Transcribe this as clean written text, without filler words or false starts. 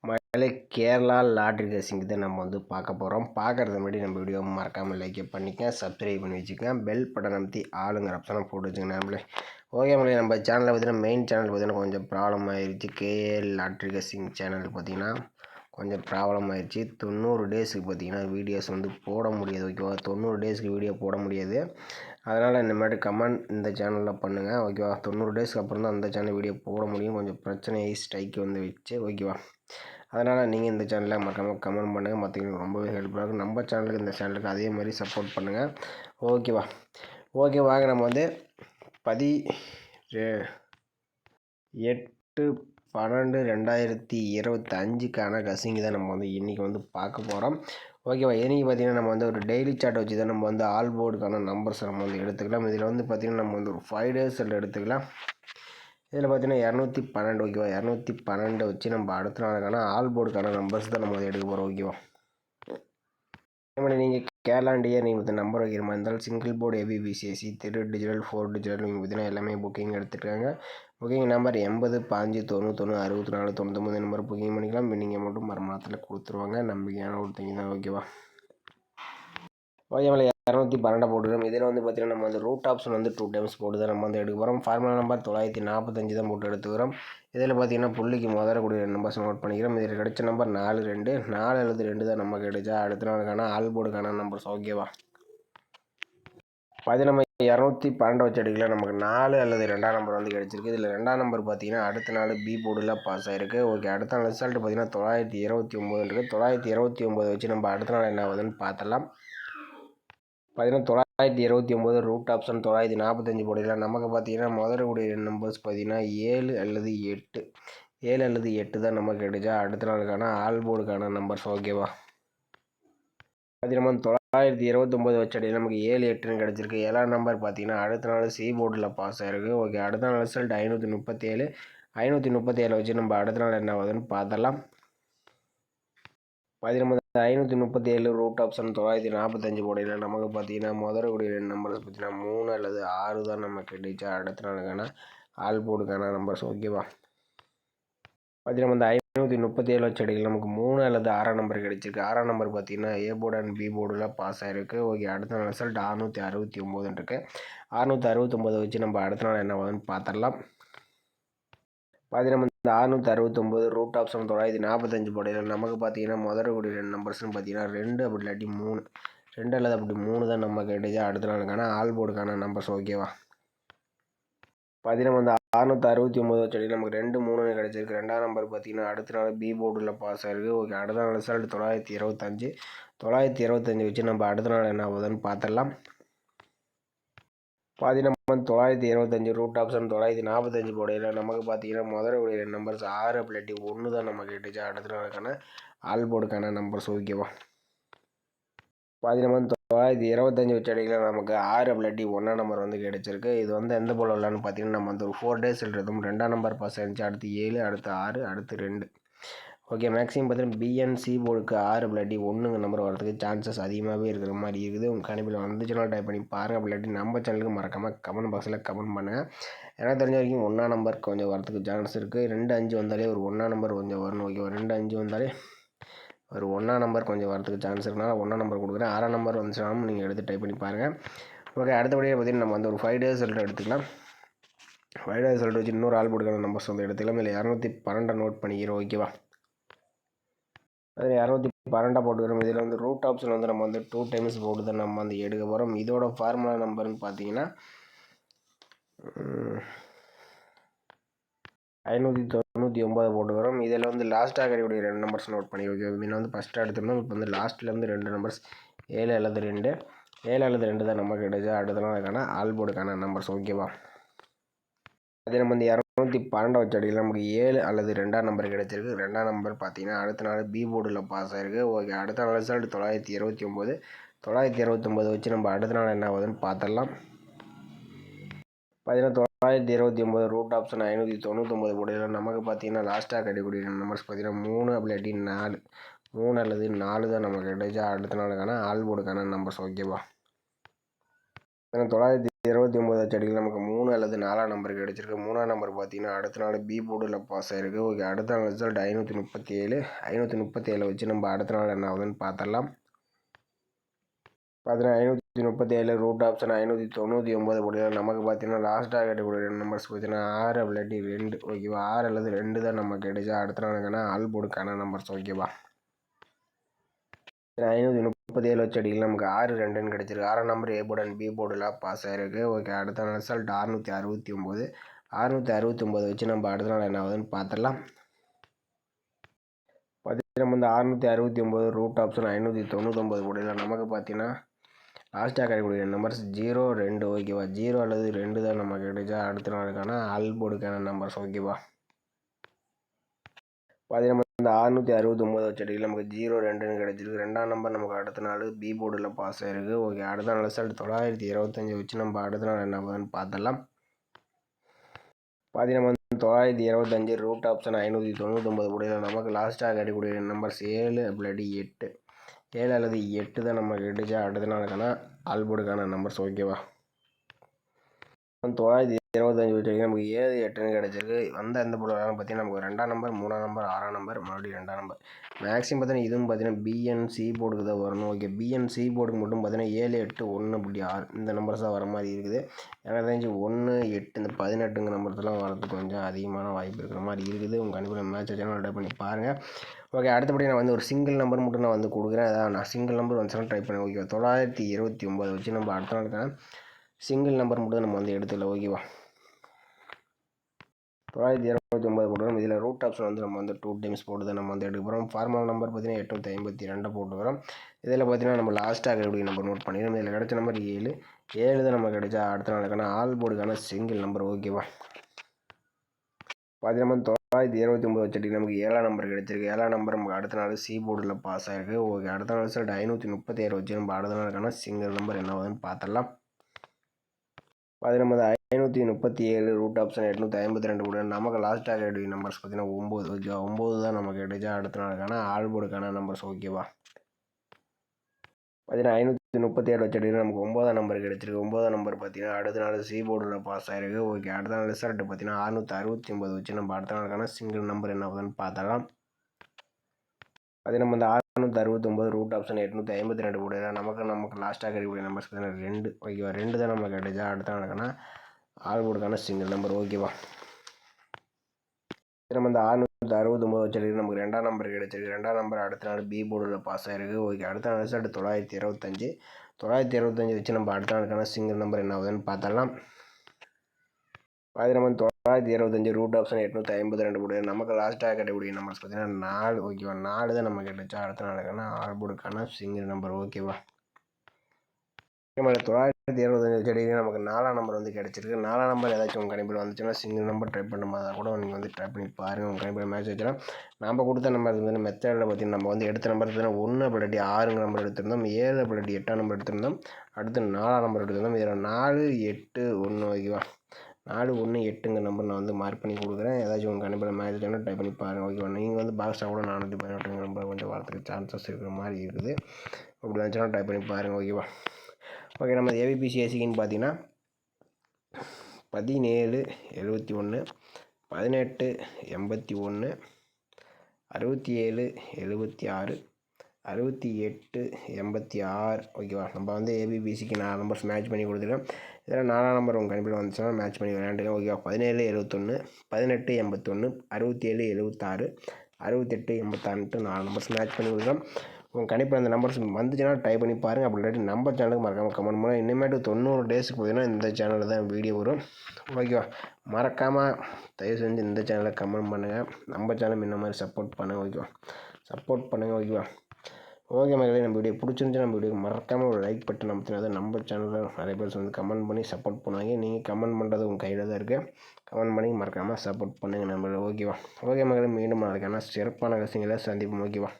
மகளே Kerala lottery racing தான் நம்ம பார்க்க போகிறோம். பார்க்குறது முன்னாடி நம்ம வீடியோ மறக்காமல் லைக் பண்ணிக்கங்க, சப்ஸ்கிரைப் பண்ணி வச்சுக்கோங்க, பெல் பட்டன் அமைத்தி ஆளுங்கிற ஆப்ஷனை போட்டு வச்சுக்கோங்க. நம்மளே ஓகே நம்மளே நம்ம சேனலில் பார்த்தீங்கன்னா மெயின் சேனல் பார்த்தீங்கன்னா கொஞ்சம் ப்ராப்ளம் ஆயிடுச்சு. கேஎல் லாட்ரி ரேசிங் சேனல் பார்த்தீங்கன்னா கொஞ்சம் ப்ராப்ளம் ஆயிடுச்சு. 90 டேஸுக்கு பார்த்தீங்கன்னா வீடியோஸ் போட முடியாது. ஓகேவா, 90 டேஸ்க்கு வீடியோ போட முடியாது. அதனால் இந்த மாதிரி கமெண்ட் இந்த சேனலில் பண்ணுங்கள். ஓகேவா, 90 டேஸ்க்கு அப்புறம் தான் அந்த சேனல் வீடியோ போட முடியும். கொஞ்சம் பிரச்சனை ஸ்ட்ரைக் வச்சு. ஓகேவா, அதனால் நீங்கள் இந்த சேனலில் மறக்காமல் கமெண்ட் பண்ணுங்கள். மற்றவங்களுக்கு ரொம்பவே ஹெல்ப்ஃபுல்லாக இருக்கும். நம்ம சேனலுக்கு இந்த சேனலுக்கு அதே மாதிரி சப்போர்ட் பண்ணுங்கள். ஓகேவா, வாங்க நம்ம 8/12/2025க்கான கசிங்கி தான் நம்ம இன்றைக்கி பார்க்க போகிறோம். ஓகேவா, இன்றைக்கி பார்த்திங்கன்னா நம்ம ஒரு டெய்லி சார்ட் வச்சு தான் நம்ம ஆல் போர்டுக்கான நம்பர்ஸ் நம்ம எடுத்துக்கலாம். இதில் பார்த்திங்கன்னா நம்ம ஒரு 5 டேஸ் எடுத்துக்கலாம். இதில் பார்த்தீங்கன்னா 212. ஓகேவா, 212 வச்சு நம்ம அடுத்த நாளுக்கான ஆல் போர்டுக்கான நம்பர்ஸ் தான் நம்ம எடுக்க போகிறோம். ஓகேவா, நீங்கள் கேரளாண்டியே நீங்கள் நம்பர் வைக்கிற மாதிரி இருந்தாலும் சிங்கிள் போர்டு ஏபிபிசிஎஸ்சி 3 டிஜிட்டல் 4 டிஜிட்டல் நீங்கள் பார்த்தீங்கன்னா எல்லாமே புக்கிங் எடுத்துருக்காங்க. புக்கிங் நம்பர் 80 5 91 64 99 நம்பர் புக்கிங் பண்ணிக்கலாம். நீங்கள் மட்டும் மறுமாதத்தில் கொடுத்துருவாங்க. நம்பிக்கையான ஒருத்தங்க தான். ஓகேவா, ஓகே 212 போட்டுக்கிறோம். இதில் பார்த்தீங்கன்னா நம்ம ரூட் ஆப்ஷன் 2 டைம்ஸ் போட்டு தான் நம்ம எடுக்க போகிறோம். ஃபார்முலா நம்பர் 945 தான் போட்டு எடுத்துக்கிறோம். இதில் பார்த்தீங்கன்னா புள்ளிக்கு முதலக்கூடிய நம்பர்ஸ் நோட் பண்ணிக்கிறோம். இதில் கிடைச்ச நம்பர் 4 அல்லது 2 தான் நம்ம கிடைச்சா அடுத்த நாளுக்கான ஆல் போர்டுக்கான நம்பர்ஸ். ஓகேவா, நம்ம 212 வச்சு எடுக்கலாம். நமக்கு 4 அல்லது 2ஆம் நம்பர் கிடைச்சிருக்கு. இதில் 2ஆம் நம்பர் பார்த்தீங்கன்னா அடுத்த நாள் பி போர்டில் பாஸ் ஆகிருக்கு. ஓகே, அடுத்த நாள் ரிசல்ட் பார்த்தீங்கன்னா 929 இருக்குது. 929 வச்சு நம்ம அடுத்த நாள் என்ன ஆகுதுன்னு பார்த்தலாம். 929 ரூட் ஆப்ஷன் 945 போடலாம். நமக்கு பார்த்தீங்கன்னா முதலக்கூடிய நம்பர்ஸ் பார்த்தீங்கன்னா 7 அல்லது 8 தான் நமக்கு கிடைச்சா அடுத்த நாளுக்கான ஆல் போர்டுக்கான நம்பர்ஸ். ஓகேவா, அது நம்ம 929 வச்சடி நமக்கு 7 8ன்னு கிடச்சிருக்கு. 7ஆம் நம்பர் பார்த்தீங்கன்னா அடுத்த நாள் சி போர்டில் பாஸ் ஆகிருக்கு. ஓகே, அடுத்த நாள் ரிசல்ட் 537 வச்சு நம்ம அடுத்த நாள் என்ன ஆகுதுன்னு பார்த்தலாம். 537 ரூட் ஆப்ஷன் 945 போடையில் நமக்கு பார்த்தீங்கன்னா முதலக்கூடிய நம்பர்ஸ் பார்த்தீங்கன்னா 3 அல்லது 6 தான் நம்ம கிடைச்சா அடுத்த நாளுக்கான ஆல் போர்டுக்கான நம்பர்ஸ். ஓகேவா, பார்த்தீங்கன்னா 537 வச்சு அடிக்கல நமக்கு 3 அல்லது 6ஆம் நம்பர் கிடைச்சிருக்கு. 6ஆம் நம்பர் பார்த்தீங்கன்னா ஏ போர்டு அண்ட் பி போர்டில் பாஸ் ஆகிருக்கு. ஓகே, அடுத்த நாள் ரிசல்ட் 669 இருக்குது. 669 வச்சு நம்ம அடுத்த நாள் என்ன ஆகுதுன்னு பார்த்துடலாம். பார்த்தீங்கன்னா இந்த 669 ரூட் ஆப்ஷன் 945 போடையில் நமக்கு பார்த்தீங்கன்னா முதலக்கூடிய நம்பர்ஸ்னு பார்த்தீங்கன்னா 2 அப்படி இல்லாட்டி 2 அல்லது அப்படி 3 தான் நம்ம கிடைச்சா அடுத்த நாளுக்கான ஆல் போர்டுக்கான நம்பர்ஸ். ஓகேவா, பார்த்தீங்கன்னா இந்த 669 வச்சு நமக்கு 2 3 கிடைச்சிருக்கு. 2ஆம் நம்பர் பார்த்தீங்கன்னா அடுத்த நாள் பி போர்டில் பாஸ் ஆகிருக்கு. ஓகே, அடுத்த நாள் ரிசல்ட் 925 வச்சு நம்ம அடுத்த நாள் என்ன ஆகுதுன்னு பார்த்துடலாம். பார்த்தீங்கன்னா 925 ரூட் ஆப்ஷன் 945 போடையில் நமக்கு பார்த்தீங்கன்னா முதலக்கூடிய நம்பர்ஸ் 6 அப்படி 1 தான் நம்ம கேட்டுச்சு அடுத்த நாளுக்கான ஆல் போர்டுக்கான நம்பர்ஸ். ஓகேவா, பார்த்தீங்கன்னா 925 வச்சு அடிக்கலாம் நமக்கு 6 அப்படி 1ஆம் நம்பர் கிடைச்சிருக்கு. இது எந்த போல் விளாட்னு பார்த்தீங்கன்னா நம்ம ஒரு 4 டேஸ் எழுதும். 2ஆம் நம்பர் பாஸ் ஆகிடுச்சு. அடுத்து 7, அடுத்து 6, அடுத்து 2. ஓகே, மேக்ஸிமம் பார்த்தீங்கன்னா பிஎன்சி போர்டுக்கு 6 அப்படி 1 நம்பர் வரதுக்கு சான்சஸ் அதிகமாகவே இருக்கிற மாதிரி இருக்குது. உங்கள் கணிப்பில் வந்துச்சுன்னா டைப் பண்ணி பாருங்கள். அப்படி நம்ம சேனலுக்கு மறக்காமல் கமெண்ட் பாக்ஸில் கமெண்ட் பண்ணுங்கள். எனக்கு தெரிஞ்ச வரைக்கும் 1ஆம் நம்பர் கொஞ்சம் வரதுக்கு சான்ஸ் இருக்குது. 2 5 வந்தாலே ஒரு 1ஆம் நம்பர் கொஞ்சம் வரணும். ஓகே, 2 5 வந்தாலே ஒரு 1ஆம் நம்பர் கொஞ்சம் வரதுக்கு சான்ஸ் இருக்குனால 1ஆம் நம்பர் கொடுக்குறேன். 6ஆம் நம்பர் வந்துச்சுனாலும் நீங்கள் எடுத்து டைப் பண்ணி பாருங்கள். ஓகே, அடுத்தபடியாக பார்த்தீங்கன்னா நம்ம ஒரு 5 டேஸ் ரிசல்ட் எடுத்துக்கலாம். 5 டேஸ் ரிசல்ட் வச்சு இன்னொரு ஆல் போர்டுக்கான நம்பர்ஸ் எடுத்துக்கலாம். இல்லை 212 நோட் பண்ணிக்கிறோம். ஓகேவா, அதில் 212 போட்டுக்கிறோம். இதில் ரூட் ஆப்ஷன் நம்ம 2 டைம்ஸ் போட்டு தான் நம்ம எடுக்க போகிறோம். இதோட ஃபார்முலா நம்பர்னு பார்த்தீங்கன்னா 599 போட்டுக்கிறோம். இதில் லாஸ்ட்டாக கிடைக்கக்கூடிய 2 நம்பர்ஸ் நோட் பண்ணி ஓகே. முன்ன ஃபஸ்ட்டு எடுத்துருந்தோம். இப்போ லாஸ்ட்லேருந்து 2 நம்பர்ஸ் 7 அல்லது 2 தான் நம்ம கிடைச்சா அடுத்த நாளுக்கான ஆல் போர்டுக்கான நம்பர்ஸ். ஓகேவா, அதே நம்ம 212 வச்சு அடிக்கலாம். நமக்கு 7 அல்லது 2ஆம் நம்பர் கிடைச்சிருக்கு. 2ஆம் நம்பர் பார்த்தீங்கன்னா அடுத்த நாள் பி போர்டில் பாஸ் ஆகிருக்கு. ஓகே, அடுத்த நாள் ரிசல்ட் 929 வச்சு நம்ம அடுத்த நாள் என்ன ஆகுதுன்னு பார்த்துடலாம். பார்த்தீங்கன்னா 929 ரூட் ஆப்ஷன் 599 போடையில் நமக்கு பார்த்தீங்கன்னா லாஸ்ட்டாக கிடைக்கக்கூடிய நம்பர்ஸ் பார்த்தீங்கன்னா 3 அப்படி இல்லாட்டி 3 அல்லது 4 தான் நமக்கு கிடைச்சா அடுத்த நாளுக்கான ஆல் போர்டுக்கான நம்பர்ஸ். ஓகேவா, 900 29 வச்ச அடியில் நமக்கு 3 அல்லது 4ஆம் நம்பர் கிடச்சிருக்கு. 3ஆம் நம்பர் பார்த்தீங்கன்னா அடுத்த நாள் பி போர்டில் பாஸ் ஆகிருக்கு. ஓகே, அடுத்த நாள் ரிசல்ட் 537. 537 வச்சு நம்ம அடுத்த நாள் என்ன ஆகுதுன்னு பார்த்துடலாம். பார்த்தீங்கன்னா 537 ரூட் ஆப்ஷன் 599 போட்டியில் நமக்கு பார்த்தீங்கன்னா லாஸ்ட்டாக கிடைக்கக்கூடிய நம்பர்ஸ் பார்த்தீங்கன்னா 6 இல்லாட்டி 2. ஓகேவா, 6 அல்லது 2 தான் நமக்கு கிடைச்சா அடுத்த நாளுக்கான ஆல் போர்டுக்கான நம்பர்ஸ். ஓகேவா, 537 வச்ச அடியில் நமக்கு 6 2ன்னு கிடச்சிருக்கு. 6ஆம் number A board and B போர்டில் பாஸ் ஆகிருக்கு. ஓகே, அடுத்த நாள் ரிசல்ட் 669. 669 வச்சு நம்ம அடுத்த நாள் என்ன ஆகுதுன்னு பார்த்துடலாம். நம்ம இந்த 669 ரூட் ஆப்ஷன் 599 போர்டில் நமக்கு பார்த்தீங்கன்னா லாஸ்ட்டாக கிடைக்கக்கூடிய நம்பர்ஸ் 0 2. ஓகேவா, 0 அல்லது 2 தான் நமக்கு கிடைச்சா அடுத்த நாளுக்கான ஆல் போர்டுக்கான நம்பர்ஸ். ஓகேவா, பார்த்தீங்கன்னா இந்த 669 வச்ச அடியில் நமக்கு 0 2ன்னு கிடச்சிருக்கு. 2ஆம் நம்பர் நமக்கு அடுத்த நாள் பி போர்டில் பாஸ் ஆகிருக்கு. ஓகே, அடுத்த நாள் ரிசல்ட் 925 வச்சு நம்ம அடுத்த நாள் என்ன ஆகுதுன்னு பார்த்துடலாம். பார்த்தீங்கன்னா 925 ரூட் ஆப்ஷன் 599 போர்டில் நமக்கு லாஸ்ட்டாக கிடைக்கக்கூடிய நம்பர்ஸ் 7 இல்லாட்டி 8. 7 அல்லது 8 தான் நமக்கு கிடைச்சா அடுத்த நாளுக்கான ஆல் போர்டுக்கான நம்பர்ஸ். ஓகேவா, 925 வச்சு நமக்கு 7 8ன்னு கிடச்சிருக்கு. எந்த போர்டு பார்த்தீங்கன்னா நமக்கு 2ஆம் நம்பர் 3ஆம் நம்பர் 6ஆம் நம்பர் மறுபடியும் 2ஆம் நம்பர். மேக்ஸிமம் பார்த்தீங்கன்னா இதுவும் பார்த்தீங்கன்னா பிஎன்சி போர்டுக்கு தான் வரணும். ஓகே, பிஎன்சி போர்டுக்கு மட்டும் பார்த்தீங்கன்னா 7 8 1 அப்படி 6 இந்த நம்பர்ஸ் தான் வர மாதிரி இருக்குது. எனக்கு தெரிஞ்சு 1 8 இந்த 18ங்க நம்பர்ஸ்லாம் வரதுக்கு கொஞ்சம் அதிகமான வாய்ப்பு இருக்கிற மாதிரி இருக்குது. உங்கள் கண்டிப்பாக மேட்ச் சேனல் ட்ரை பண்ணி பாருங்கள். ஓகே, அடுத்தபடி நான் வந்து ஒரு சிங்கிள் நம்பர் மட்டும் நான் வந்து கொடுக்குறேன். அதான் நான் சிங்கிள் நம்பர் வந்துச்சுன்னா ட்ரை பண்ணேன். ஓகேவா, 929 வச்சு நம்ம அடுத்த நாளுக்கான சிங்கிள் நம்பர் மட்டும் நம்ம வந்து எடுத்துக்கலாம். ஓகேவா, 929 போட்டுக்கிறோம். இதில் ரூட் ஆப்ஷன் வந்து நம்ம வந்து 2 டைம்ஸ் போட்டு தான் நம்ம வந்து எடுக்க போகிறோம். ஃபார்முலா நம்பர் பார்த்தீங்கன்னா 852 போட்டுக்கிறோம். இதில் பார்த்தீங்கன்னா நம்ம லாஸ்ட்டாக கிடைக்கக்கூடிய நம்பர் நோட் பண்ணிக்கிறோம். இதில் கிடைச்ச நம்பர் 7. 7 தான் நம்ம கிடைச்சா அடுத்த நாளுக்கான ஆல் போர்டுக்கான சிங்கிள் நம்பர். ஓகேவா, பார்த்தீங்கன்னா 929 வச்சுட்டு நமக்கு 7ஆம் நம்பர் கிடைச்சிருக்கு. 7ஆம் நம்பர் நமக்கு அடுத்த நாள் சி போர்டில் பாஸ் ஆகிருக்கு. ஓகே, அடுத்த நாள் ரிசல்ட் 537 வச்சு நம்ம அடுத்த நாளுக்கான சிங்கிள் நம்பர் என்ன ஆகுதுன்னு பார்த்துடலாம். பார்த்தீங்கன்னா 537 ரூட் ஆப்ஷன் 852 கூட நமக்கு லாஸ்ட்டாக கிடைக்கிற நம்பர்ஸ் பார்த்தீங்கன்னா 9. ஓகேவா, 9 தான் நமக்கு கிடைச்சா அடுத்த நாளுக்கான ஆல் போர்டுக்கான நம்பர்ஸ். ஓகேவா, பார்த்தீங்கன்னா 537 வச்சுட்டு நமக்கு 9ஆம் நம்பர் கிடைச்சிருக்கு. 9ஆம் நம்பர் பார்த்தீங்கன்னா அடுத்த நாள் சி போர்டில் பாஸ் ஆகிருக்கு. ஓகே, அடுத்த நாள் ரிசல்ட் பார்த்தீங்கன்னா 669 வச்சு நம்ம அடுத்த நாளுக்கான சிங்கிள் நம்பர் என்ன ஆகுதுன்னு பார்த்தலாம். அதே நம்ம இந்த 669 ரூட் ஆப்ஷன் 852 கூட நமக்கு லாஸ்ட்டாக கிடைக்கக்கூடிய நம்பர்ஸ் பார்த்தீங்கன்னா 2. ஓகேவா, 2 தான் நமக்கு கிடைச்சா அடுத்த நாளுக்கான ஆல் போர்டுக்கான சிங்கிள் நம்பர். ஓகேவா, நம்ம இந்த 669 வச்சு நமக்கு 2ஆம் நம்பர் கிடைச்சிருக்கு. 2ஆம் நம்பர் அடுத்த நாள் பி போர்டில் பாஸ் ஆகிருக்கு. ஓகே, அடுத்த நாள் ரிசல்ட் 925. 925 வச்சு நம்ம அடுத்த நாளுக்கான சிங்கிள் நம்பர் என்ன ஆகுதுன்னு பார்த்தலாம். அது நம்ம 925 ரூட் ஆப்ஷன் 852 கூட நமக்கு லாஸ்ட்டாக கிடைக்கக்கூடிய நம்பர்ஸ் பார்த்தீங்கன்னா 4. ஓகேவா, 4 தான் நமக்கு கிடைச்சா அடுத்த நாளுக்கான ஆல் போர்டுக்கான சிங்கிள் நம்பர். ஓகேவா, நம்ம 925 செடி நமக்கு 4ஆம் நம்பர் வந்து கிடச்சிருக்கு. 4ஆம் நம்பர் ஏதாச்சும் உங்கள் கணிப்பில் வந்துச்சுன்னா சிங்கிள் நம்பர் ட்ரை பண்ண மாதிரி கூட நீங்கள் வந்து ட்ரை பண்ணி பாருங்கள். உங்கள் கணிப்பில் மேட்ச் வச்சுன்னா நம்ம கொடுத்த நம்பர் வந்து மெத்தடில் பார்த்தீங்கன்னா நம்ம வந்து எடுத்த நம்பர் பார்த்தீங்கன்னா 1 அப்படி 6 நம்பர் எடுத்திருந்தோம், 7 அப்படி 8ஆம் நம்பர் எடுத்திருந்தோம், அடுத்து 4ஆம் நம்பர் எடுத்திருந்தோம். இதில் 4 8 1. ஓகேவா, 4 1 8ங்க நம்பர் நான் வந்து மார்க் பண்ணி கொடுக்குறேன். ஏதாச்சும் உங்கள் கணிப்பில் மேட்ச் வச்சுன்னா ட்ரை பண்ணி பாருங்கள். ஓகேவா, நீங்கள் வந்து பாக்ஸாக கூட 418 நம்பர் கொஞ்சம் வரதுக்கு சான்சஸ் இருக்கிற மாதிரி இருக்குது. அப்படி வந்துச்சுன்னா ட்ரை பண்ணி பாருங்கள். ஓகேவா, ஓகே, நம்ம ஏபிபிசிஎஸ்சின்னு பார்த்தீங்கன்னா 17 71 18 81 67 76 68 86. ஓகேவா, நம்ம வந்து ஏபிபிசிக்கு 4 நம்பர்ஸ் மேட்ச் பண்ணி கொடுத்துருக்கோம். இதில் 4ஆம் நம்பர் உங்கள் கணிப்பில் வந்துச்சுன்னா மேட்ச் பண்ணி விளையாண்டுங்க. ஓகேவா, 17 71 18 81 67 76 68 86 4 நம்பர்ஸ் மேட்ச் பண்ணி கொடுக்குறோம். உங்கள் கண்டிப்பாக அந்த நம்பர்ஸ் வந்துச்சுன்னா ட்ரை பண்ணி பாருங்கள். அப்படி இல்லாட்டி நம்ம சேனலுக்கு மறக்காமல் கமெண்ட் பண்ணுங்கள். இனிமேட்டு 90 டேஸுக்கு பார்த்தீங்கன்னா இந்த சேனலில் தான் வீடியோ வரும். ஓகேவா, மறக்காமல் தயவு செஞ்சு இந்த சேனலை கமெண்ட் பண்ணுங்கள். நம்ம சேனல் இந்த மாதிரி சப்போர்ட் பண்ணுங்கள். ஓகேவா, சப்போர்ட் பண்ணுங்கள். ஓகேவா, ஓகே மக்களே, நம்ம வீடியோ பிடிச்சிருந்துச்சு நம்ம வீடியோ மறக்காமல் ஒரு லைக் பட்டன் அமைத்தினா தான் நம்ம சேனலில் நிறைய பேர் வந்து கமெண்ட் பண்ணி சப்போர்ட் பண்ணுவாங்க. நீங்கள் கமெண்ட் பண்ணுறது உங்கள் கையில் தான் இருக்குது. கமெண்ட் பண்ணி மறக்காமல் சப்போர்ட் பண்ணுங்கள் நம்மள. ஓகேவா, ஓகே மக்களே, மீண்டும் நாளைக்கான சிறப்பான விஷயங்களை சந்திப்போம். ஓகேவா.